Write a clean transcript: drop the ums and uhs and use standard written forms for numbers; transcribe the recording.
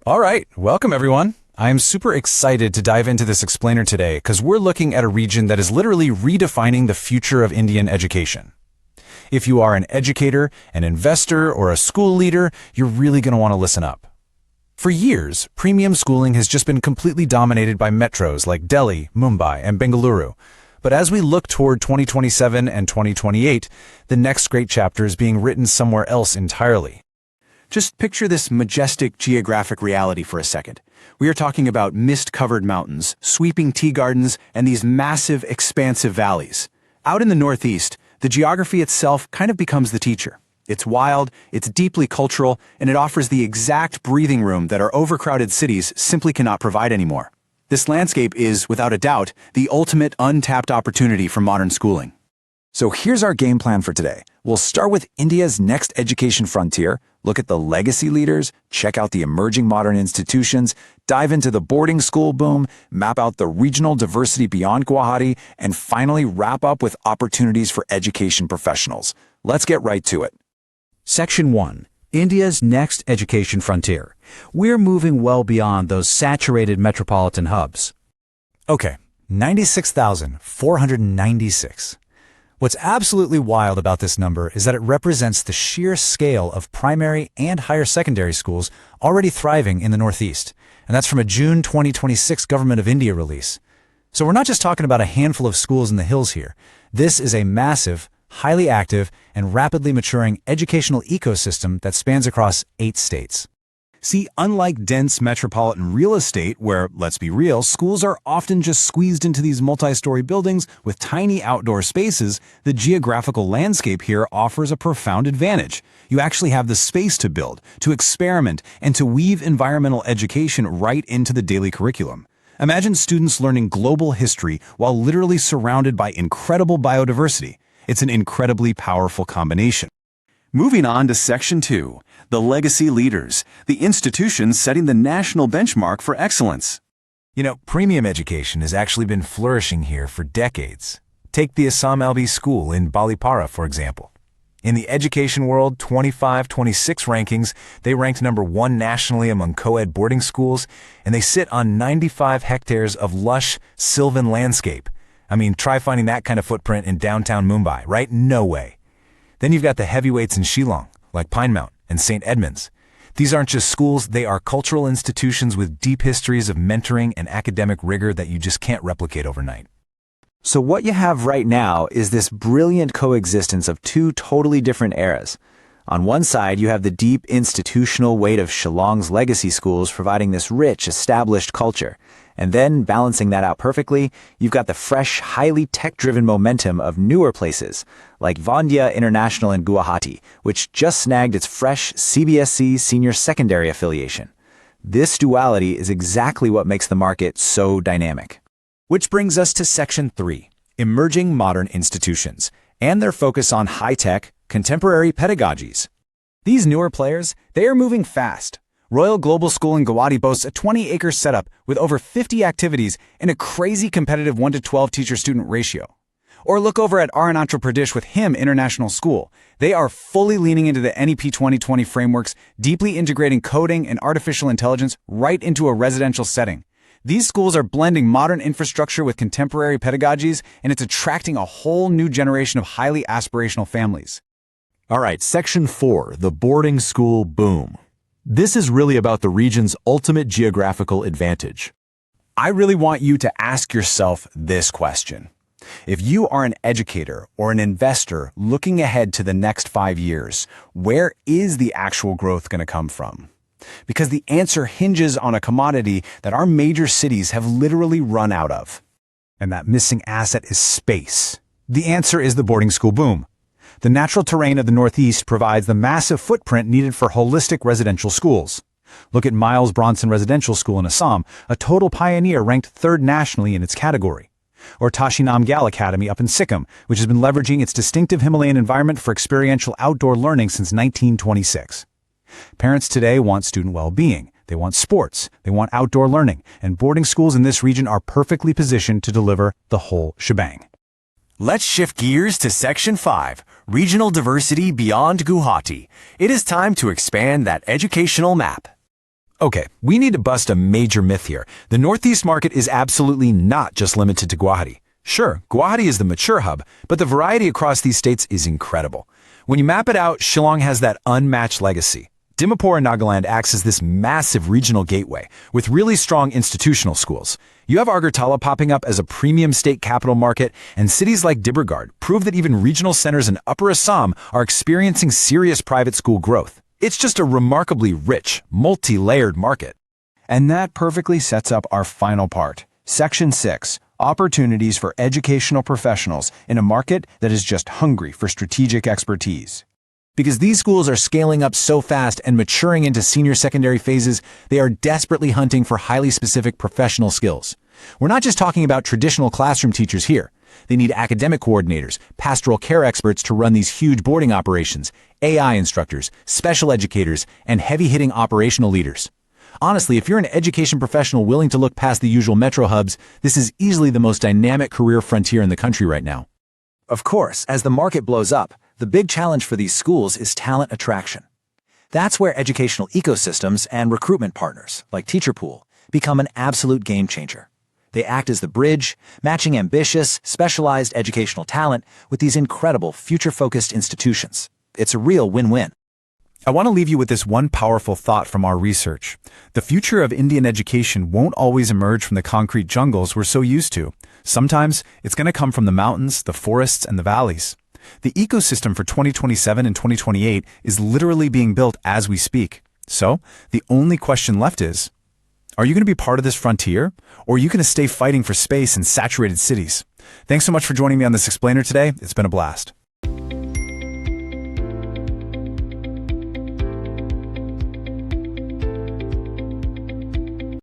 All right, welcome everyone. I am super excited to dive into this explainer today because we're looking at a region that is literally redefining the future of Indian education. If you are an educator, an investor, or a school leader, you're really going to want to listen up. For years, premium schooling has just been completely dominated by metros like Delhi, Mumbai, and Bengaluru. But as we look toward 2027 and 2028, the next great chapter is being written somewhere else entirely. Just picture this majestic geographic reality for a second. We are talking about mist-covered mountains, sweeping tea gardens, and these massive, expansive valleys. Out in the northeast, the geography itself kind of becomes the teacher. It's wild, it's deeply cultural, and it offers the exact breathing room that our overcrowded cities simply cannot provide anymore. This landscape is, without a doubt, the ultimate untapped opportunity for modern schooling. So here's our game plan for today. We'll start with India's next education frontier, look at the legacy leaders, check out the emerging modern institutions, dive into the boarding school boom, map out the regional diversity beyond Guwahati, and finally wrap up with opportunities for education professionals. Let's get right to it. Section 1. India's next education frontier. We're moving well beyond those saturated metropolitan hubs. Okay, 96,496. What's absolutely wild about this number is that it represents the sheer scale of primary and higher secondary schools already thriving in the Northeast. And that's from a June 2026 Government of India release. So we're not just talking about a handful of schools in the hills here. This is a massive, highly active, and rapidly maturing educational ecosystem that spans across 8 states. See, unlike dense metropolitan real estate, where, let's be real, schools are often just squeezed into these multi-story buildings with tiny outdoor spaces, the geographical landscape here offers a profound advantage. You actually have the space to build, to experiment, and to weave environmental education right into the daily curriculum. Imagine students learning global history while literally surrounded by incredible biodiversity. It's an incredibly powerful combination. Moving on to Section 2, the legacy leaders, the institutions setting the national benchmark for excellence. You know, premium education has actually been flourishing here for decades. Take the Assam School in Balipara, for example. In the education world 25-26 rankings, they ranked number 1 nationally among co-ed boarding schools, and they sit on 95 hectares of lush, sylvan landscape. I mean, try finding that kind of footprint in downtown Mumbai, right? No way. Then you've got the heavyweights in Shillong, like Pine Mount and St. Edmunds. These aren't just schools, they are cultural institutions with deep histories of mentoring and academic rigor that you just can't replicate overnight. So what you have right now is this brilliant coexistence of 2 totally different eras. On one side, you have the deep institutional weight of Shillong's legacy schools providing this rich, established culture. And then, balancing that out perfectly, you've got the fresh, highly tech-driven momentum of newer places, like Vandya International in Guwahati, which just snagged its fresh CBSE senior secondary affiliation. This duality is exactly what makes the market so dynamic. Which brings us to Section 3, emerging modern institutions, and their focus on high-tech, contemporary pedagogies. These newer players, they are moving fast. Royal Global School in Guwahati boasts a 20-acre setup with over 50 activities and a crazy competitive 1-to-12 teacher-student ratio. Or look over at Arunachal Pradesh with HIM International School. They are fully leaning into the NEP 2020 frameworks, deeply integrating coding and artificial intelligence right into a residential setting. These schools are blending modern infrastructure with contemporary pedagogies, and it's attracting a whole new generation of highly aspirational families. All right, Section 4, the boarding school boom. This is really about the region's ultimate geographical advantage. I really want you to ask yourself this question. If you are an educator or an investor looking ahead to the next 5 years, where is the actual growth going to come from? Because the answer hinges on a commodity that our major cities have literally run out of. And that missing asset is space. The answer is the boarding school boom. The natural terrain of the Northeast provides the massive footprint needed for holistic residential schools. Look at Miles Bronson Residential School in Assam, a total pioneer ranked 3rd nationally in its category. Or Tashi Namgyal Academy up in Sikkim, which has been leveraging its distinctive Himalayan environment for experiential outdoor learning since 1926. Parents today want student well-being, they want sports, they want outdoor learning, and boarding schools in this region are perfectly positioned to deliver the whole shebang. Let's shift gears to Section 5, Regional Diversity Beyond Guwahati. It is time to expand that educational map. Okay, we need to bust a major myth here. The Northeast market is absolutely not just limited to Guwahati. Sure, Guwahati is the mature hub, but the variety across these states is incredible. When you map it out, Shillong has that unmatched legacy. Dimapur and Nagaland acts as this massive regional gateway, with really strong institutional schools. You have Agartala popping up as a premium state capital market, and cities like Dibrugarh prove that even regional centers in Upper Assam are experiencing serious private school growth. It's just a remarkably rich, multi-layered market. And that perfectly sets up our final part, Section 6, Opportunities for Educational Professionals in a Market that is just hungry for strategic expertise. Because these schools are scaling up so fast and maturing into senior secondary phases, they are desperately hunting for highly specific professional skills. We're not just talking about traditional classroom teachers here. They need academic coordinators, pastoral care experts to run these huge boarding operations, AI instructors, special educators, and heavy-hitting operational leaders. Honestly, if you're an education professional willing to look past the usual metro hubs, this is easily the most dynamic career frontier in the country right now. Of course, as the market blows up, the big challenge for these schools is talent attraction. That's where educational ecosystems and recruitment partners, like Teacher Pool, become an absolute game changer. They act as the bridge, matching ambitious, specialized educational talent with these incredible, future-focused institutions. It's a real win-win. I want to leave you with this one powerful thought from our research. The future of Indian education won't always emerge from the concrete jungles we're so used to. Sometimes it's going to come from the mountains, the forests, and the valleys. The ecosystem for 2027 and 2028 is literally being built as we speak. So, the only question left is, are you going to be part of this frontier, or are you going to stay fighting for space in saturated cities? Thanks so much for joining me on this explainer today. It's been a blast.